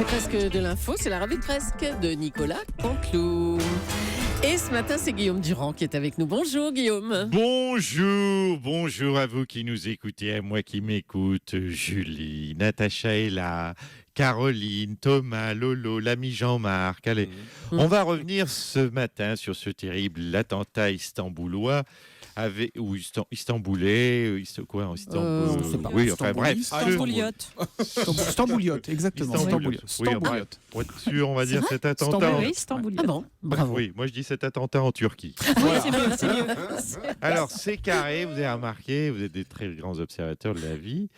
C'est presque de l'info, c'est la revue de presque de Nicolas Canteloup. Et ce matin, c'est Guillaume Durand qui est avec nous. Bonjour Guillaume. Bonjour à vous qui nous écoutez, à moi qui m'écoute, Julie, Natacha est là, Caroline, Thomas, Lolo, l'ami Jean-Marc. Allez, on va revenir ce matin sur ce terrible attentat istanboulois. Istanboulais, quoi en Istanbul, on sait pas. oui, enfin bref. Stambouliote, exactement. Stambouliote. Oui, pour être sûr, on va dire cet attentat. Oui, ah bon, bravo. Oui, moi je dis cet attentat en Turquie. Oui, c'est mieux. Alors, c'est carré, vous avez remarqué, vous êtes des très grands observateurs de la vie.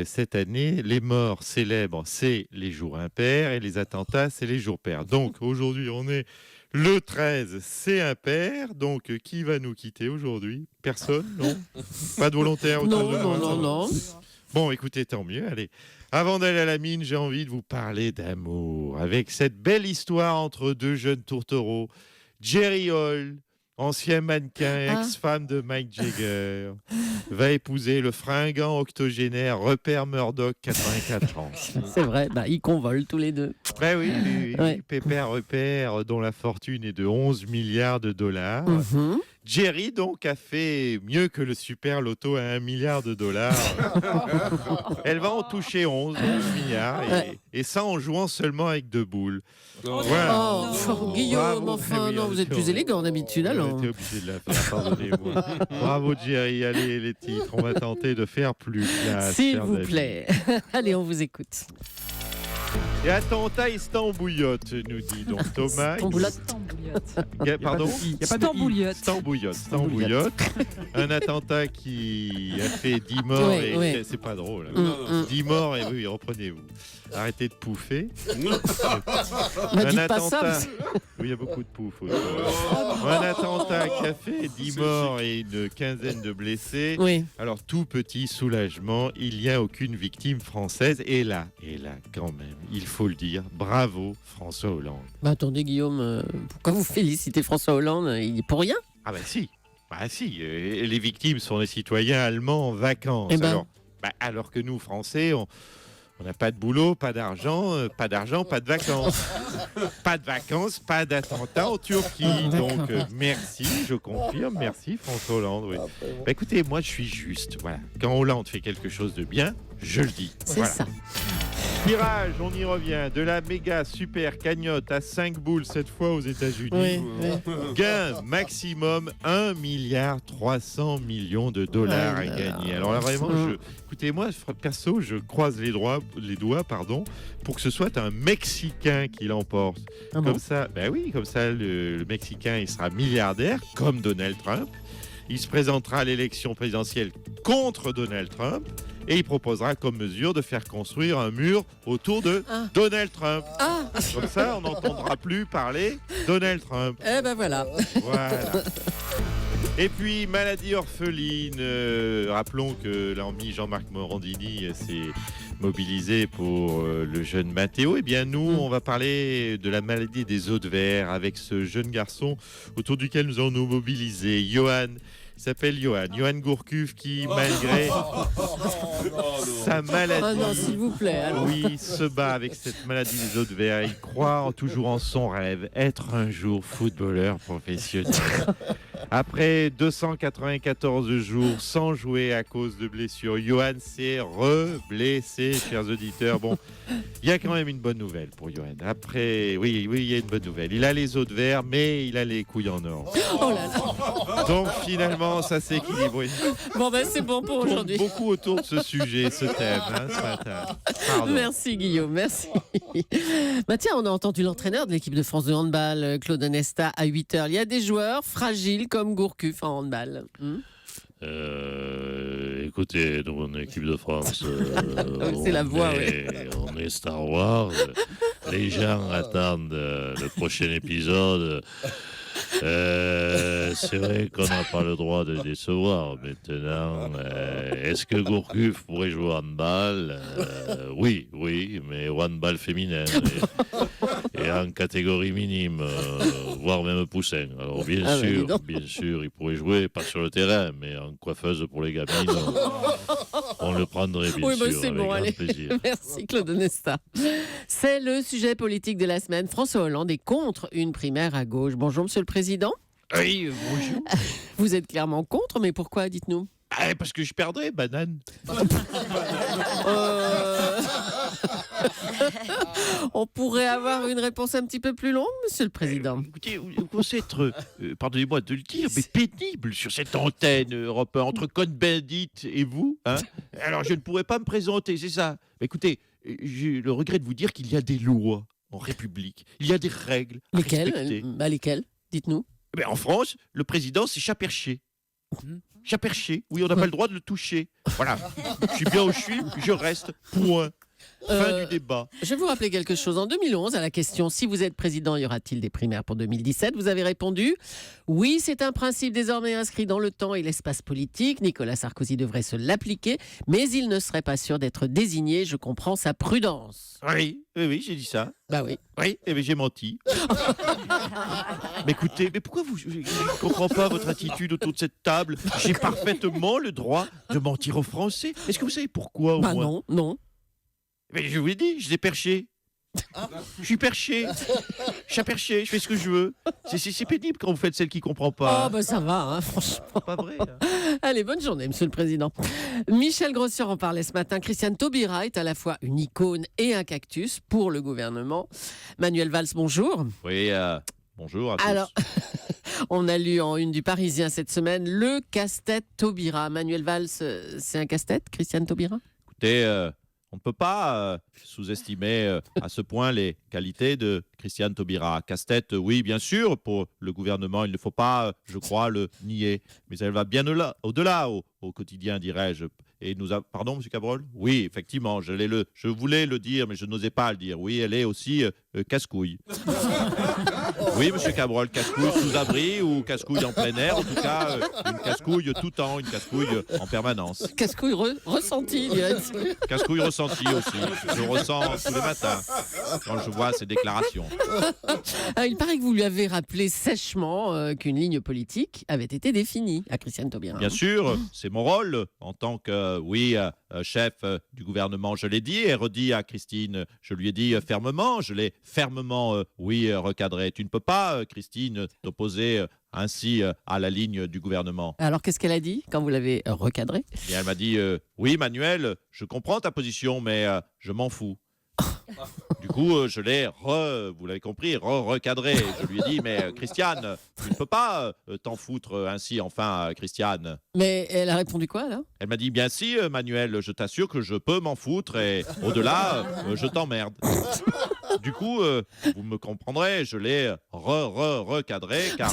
Cette année, les morts célèbres, c'est les jours impairs et les attentats, c'est les jours pairs. Donc, aujourd'hui, on est le 13, c'est impair. Donc, qui va nous quitter aujourd'hui? Personne, non? Pas de volontaire autour de moi? Non. Bon, écoutez, tant mieux. Allez, avant d'aller à la mine, j'ai envie de vous parler d'amour. Avec cette belle histoire entre deux jeunes tourtereaux, Jerry Hall, ancien mannequin, ex-femme de Mike Jagger, va épouser le fringant octogénaire Rupert Murdoch, 84 ans. C'est vrai, ils convolent tous les deux. Ben oui, Ouais. Pépère Rupert, dont la fortune est de 11 milliards de dollars. Jerry, donc, a fait mieux que le super loto à 1 milliard de dollars. Elle va en toucher 11 milliards, et ça en jouant seulement avec 2 boules. Voilà. Guillaume, Bravo, non, vous êtes plus élégant d'habitude alors. J'étais obligé de la faire, pardonnez-moi. Bravo Jerry, allez les titres, on va tenter de faire plus classe. S'il chers vous amis. plaît. Allez, on vous écoute. Et attentat Istanbouillotte, nous dit donc Thomas. Pardon? Stambouillotte. Un attentat qui a fait 10 morts c'est pas drôle. 10 morts et oui, reprenez-vous. Arrêtez de pouffer. Dites pas ça. Oui, il y a beaucoup de pouf. Un attentat qui a fait 10 morts et une quinzaine de blessés. Oui. Alors, tout petit soulagement, il n'y a aucune victime française. Et là, quand même, il faut le dire, bravo François Hollande. Attendez Guillaume, pourquoi vous félicitez François Hollande? Il est pour rien? Ah bah si, les victimes sont les citoyens allemands en vacances. Alors que nous, Français, on n'a pas de boulot, pas d'argent, pas de vacances. Pas de vacances, pas d'attentats en Turquie. Donc, merci, je confirme, merci François Hollande. Oui. Écoutez, moi je suis juste. Voilà. Quand Hollande fait quelque chose de bien, je le dis. C'est ça. Tirage, on y revient, de la méga super cagnotte à 5 boules, cette fois aux États-Unis. Gain maximum 1,3 milliard de dollars à gagner. Alors là, vraiment, écoutez, moi, perso, je croise les doigts, pour que ce soit un Mexicain qui l'emporte. Comme ça, le Mexicain, il sera milliardaire, comme Donald Trump. Il se présentera à l'élection présidentielle contre Donald Trump. Et il proposera comme mesure de faire construire un mur autour de Donald Trump. Comme ça, on n'entendra plus parler Donald Trump. Voilà. Et puis, maladie orpheline. Rappelons que l'ami Jean-Marc Morandini s'est mobilisé pour le jeune Mathéo. Eh bien, nous, on va parler de la maladie des os de verre avec ce jeune garçon autour duquel nous allons nous mobiliser. Il s'appelle Johan Gourcuff, qui, malgré sa maladie, s'il vous plaît, se bat avec cette maladie des os de verre. Il croit toujours en son rêve, être un jour footballeur professionnel. Après 294 jours sans jouer à cause de blessures, Johan s'est re-blessé, chers auditeurs. Bon, il y a quand même une bonne nouvelle pour Johan. Oui, il y a une bonne nouvelle. Il a les os de verre, mais il a les couilles en or. Oh là là. Donc finalement, ça s'équilibre. C'est bon pour aujourd'hui. Beaucoup autour de ce sujet, ce thème, ce matin. Pardon. Merci Guillaume, merci. Tiens, on a entendu l'entraîneur de l'équipe de France de handball, Claude Onesta, à 8h. Il y a des joueurs fragiles comme Gourcuff en handball. Écoutez, nous, en équipe de France, c'est la voix, on est Star Wars. Les gens attendent le prochain épisode. C'est vrai qu'on n'a pas le droit de décevoir. Maintenant, est-ce que Gourcuff pourrait jouer au handball? Oui, mais au handball féminin. et en catégorie minime, voire même poussin. Alors bien sûr, il pourrait jouer, pas sur le terrain, mais en coiffeuse pour les gamines, on le prendrait bien Oui, sûr, c'est avec bon, grand allez. plaisir. Merci Claude Onesta. C'est le sujet politique de la semaine. François Hollande est contre une primaire à gauche. Bonjour Monsieur le Président. Oui, bonjour. Vous êtes clairement contre, mais pourquoi, dites-nous? Ah, parce que je perdrais, banane. On pourrait avoir une réponse un petit peu plus longue, Monsieur le Président. Écoutez, vous commencez à être, pardonnez-moi de le dire, mais pénible sur cette antenne Europe 1, entre Cohn-Bendit et vous. Hein. Alors, je ne pourrais pas me présenter, c'est ça. Mais écoutez, j'ai le regret de vous dire qu'il y a des lois en République. Il y a des règles à respecter. Lesquelles? Dites-nous. Mais en France, le président, c'est chat perché. Chat perché, oui, on n'a pas le droit de le toucher. Voilà. Je suis bien où je suis, je reste. Point. Fin du débat. Je vais vous rappeler quelque chose. En 2011, à la question « Si vous êtes président, y aura-t-il des primaires pour 2017 ?» Vous avez répondu « Oui, c'est un principe désormais inscrit dans le temps et l'espace politique. Nicolas Sarkozy devrait se l'appliquer, mais il ne serait pas sûr d'être désigné. Je comprends sa prudence. » Oui, j'ai dit ça. Bah oui. Oui, mais j'ai menti. Mais écoutez, mais pourquoi je ne comprends pas votre attitude autour de cette table. J'ai parfaitement le droit de mentir aux Français. Est-ce que vous savez pourquoi, au Bah moins? non. Mais je vous l'ai dit, je l'ai perché. Je suis perché. Chat perché, je fais ce que je veux. C'est pénible quand vous faites celle qui comprend pas. Oh bah ça va, hein, franchement. Pas vrai. Hein. Allez, bonne journée, Monsieur le Président. Michel Grossier en parlait ce matin. Christiane Taubira est à la fois une icône et un cactus pour le gouvernement. Manuel Valls, bonjour. Oui, bonjour à tous. Alors, on a lu en une du Parisien cette semaine le casse-tête Taubira. Manuel Valls, c'est un casse-tête, Christiane Taubira? Écoutez, on ne peut pas sous-estimer à ce point les qualités de Christiane Taubira. Casse-tête, oui, bien sûr, pour le gouvernement, il ne faut pas, je crois, le nier. Mais elle va bien au-delà, au quotidien, dirais-je. Et Pardon, M. Cabrol? Oui, effectivement, je voulais le dire, mais je n'osais pas le dire. Oui, elle est aussi casse-couille. Oui, M. Cabrol, casse-couille sous abri ou casse-couille en plein air. En tout cas, une casse-couille tout temps, une casse-couille en permanence. Casse-couille ressenti, dirais-tu. Casse-couille ressenti aussi. Je le ressens tous les matins quand je vois ces déclarations. Il paraît que vous lui avez rappelé sèchement qu'une ligne politique avait été définie à Christiane Taubira. Bien sûr, c'est mon rôle en tant que, chef du gouvernement. Je l'ai dit et redit à Christine. Je lui ai dit fermement, je l'ai fermement, recadré. Tu ne peux pas, Christine, t'opposer ainsi à la ligne du gouvernement. Alors, qu'est-ce qu'elle a dit quand vous l'avez recadré? Et elle m'a dit, oui, Manuel, je comprends ta position, mais je m'en fous. Du coup, je l'ai, vous l'avez compris, recadré. Je lui ai dit, mais Christiane, tu ne peux pas t'en foutre ainsi, enfin, Christiane. Mais elle a répondu quoi, là? Elle m'a dit, bien si, Manuel, je t'assure que je peux m'en foutre et au-delà, je t'emmerde. Du coup, vous me comprendrez, je l'ai recadré, car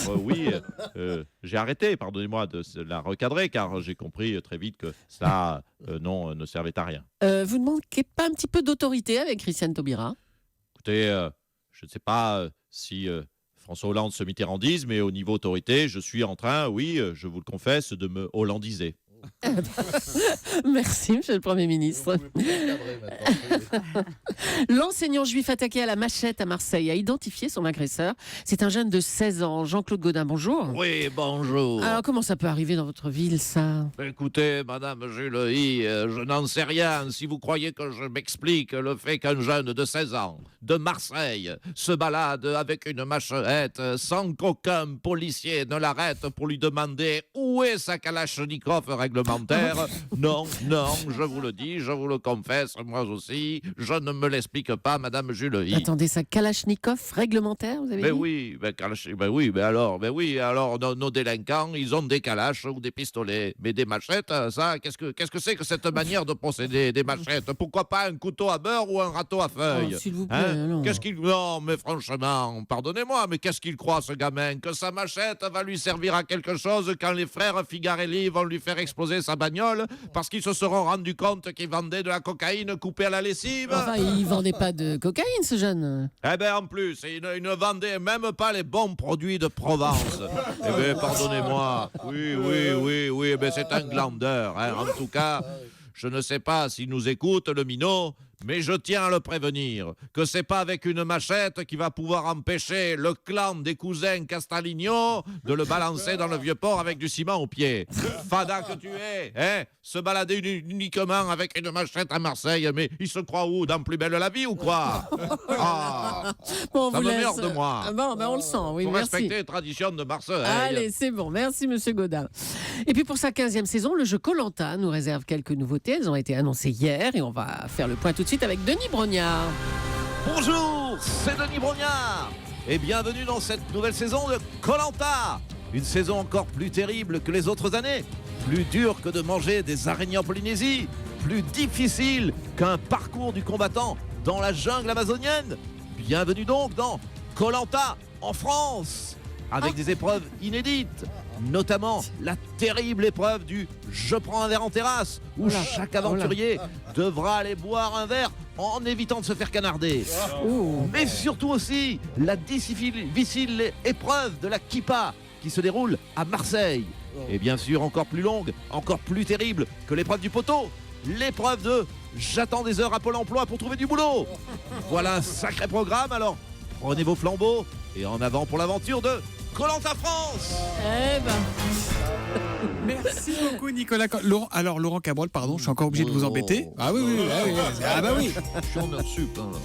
j'ai arrêté, pardonnez-moi, de la recadrer, car j'ai compris très vite que ça, ne servait à rien. Vous ne manquez pas un petit peu d'autorité avec Christiane Taubira? Écoutez, je ne sais pas si François Hollande se mitterrandise, mais au niveau autorité, je suis en train, oui, je vous le confesse, de me hollandiser. Merci, Monsieur le Premier ministre. L'enseignant juif attaqué à la machette à Marseille a identifié son agresseur. C'est un jeune de 16 ans. Jean-Claude Gaudin, bonjour. Oui, bonjour. Alors, comment ça peut arriver dans votre ville, ça? Écoutez, Madame Jules, je n'en sais rien. Si vous croyez que je m'explique le fait qu'un jeune de 16 ans, de Marseille, se balade avec une machette sans qu'aucun policier ne l'arrête pour lui demander où est sa kalachnikov réglementaire, non, je vous le dis, je vous le confesse, moi aussi, je ne me l'explique pas, Madame Jules. Attendez, sa kalachnikov réglementaire, vous avez dit? Oui, alors nos délinquants, ils ont des kalaches ou des pistolets, mais des machettes, ça, qu'est-ce que c'est que cette manière de procéder, des machettes? Pourquoi pas un couteau à beurre ou un râteau à feuilles? S'il vous plaît, non. Non, mais franchement, pardonnez-moi, mais qu'est-ce qu'il croit, ce gamin? Que sa machette va lui servir à quelque chose quand les frères Figarelli vont lui faire exploser sa bagnole parce qu'ils se seront rendus compte qu'il vendait de la cocaïne coupée à la lessive? Enfin, il vendait pas de cocaïne, ce jeune. Eh bien, en plus, il ne vendait même pas les bons produits de Provence. Eh bien, pardonnez-moi. Oui, mais c'est un glandeur. Hein. En tout cas, je ne sais pas s'il nous écoute, le minot, Mais je tiens à le prévenir que c'est pas avec une machette qui va pouvoir empêcher le clan des cousins Castaligno de le balancer dans le vieux port avec du ciment au pied. Fada que tu es, hein? Se balader uniquement avec une machette à Marseille, mais il se croit où? Dans Plus belle la vie ou quoi? Ah, Bon, on ça vous me laisse. merde de moi. Ah bon, ben on le sent, oui, Faut merci. respecter les traditions de Marseille. Allez, c'est bon. Merci, Monsieur Godin. Et puis pour sa 15e saison, le jeu Koh-Lanta nous réserve quelques nouveautés. Elles ont été annoncées hier et on va faire le point tout de suite avec Denis Brognard. Bonjour, c'est Denis Brognard et bienvenue dans cette nouvelle saison de Koh-Lanta. Une saison encore plus terrible que les autres années, plus dure que de manger des araignées en Polynésie, plus difficile qu'un parcours du combattant dans la jungle amazonienne. Bienvenue donc dans Koh-Lanta en France, avec des épreuves inédites, notamment la terrible épreuve du « Je prends un verre en terrasse » où chaque aventurier devra aller boire un verre en évitant de se faire canarder. Mais surtout aussi la difficile épreuve de la kippa qui se déroule à Marseille. Et bien sûr encore plus longue, encore plus terrible que l'épreuve du poteau, l'épreuve de « J'attends des heures à Pôle emploi pour trouver du boulot ». Voilà un sacré programme, alors prenez vos flambeaux et en avant pour l'aventure de Koh-Lanta France. Eh ben, Merci beaucoup Nicolas. Laurent Cabrol, pardon, je suis encore obligé de vous embêter. Ah oui, ah bah oui. Je suis en heure sup. Hein, là.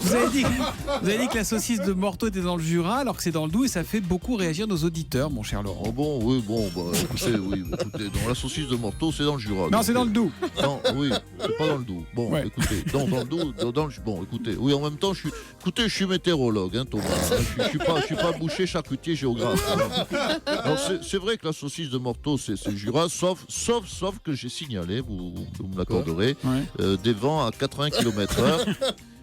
Vous avez dit que la saucisse de Morteau était dans le Jura, alors que c'est dans le Doubs et ça fait beaucoup réagir nos auditeurs, mon cher Laurent. Oh bon, oui, bon, bah, écoutez, dans la saucisse de Morteau, c'est dans le Jura. Non, c'est dans le Doubs. Non, oui, c'est pas dans le Doubs. Bon, Ouais. écoutez, dans le Doubs, bon, écoutez, oui, en même temps, je suis météorologue, hein, Thomas. Je suis pas boucher, charcutier, géographe. Alors, c'est vrai que la saucisse de Morteau, c'est le Jura, sauf que j'ai signalé, vous me l'accorderez, Ouais. des vents à 80 km/h.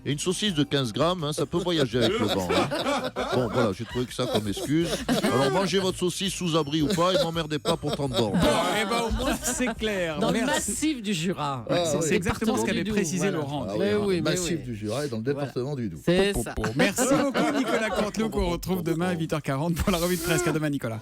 Et une saucisse de 15 grammes, hein, ça peut voyager avec le vent. Hein. Bon, voilà, j'ai trouvé que ça comme excuse. Alors, mangez votre saucisse sous abri ou pas, et m'emmerdez pas pour 30 bornes. Eh ben, au moins, c'est clair. dans le Merci. massif du Jura. C'est exactement ce qu'avait Département du précisé Doubs, Laurent. Ah Mais oui, oui, le mais massif oui. du Jura et dans le département du Doubs. C'est ça. Merci beaucoup Nicolas Canteloup qu'on retrouve demain à 8h40 pour la revue de presse. À demain Nicolas.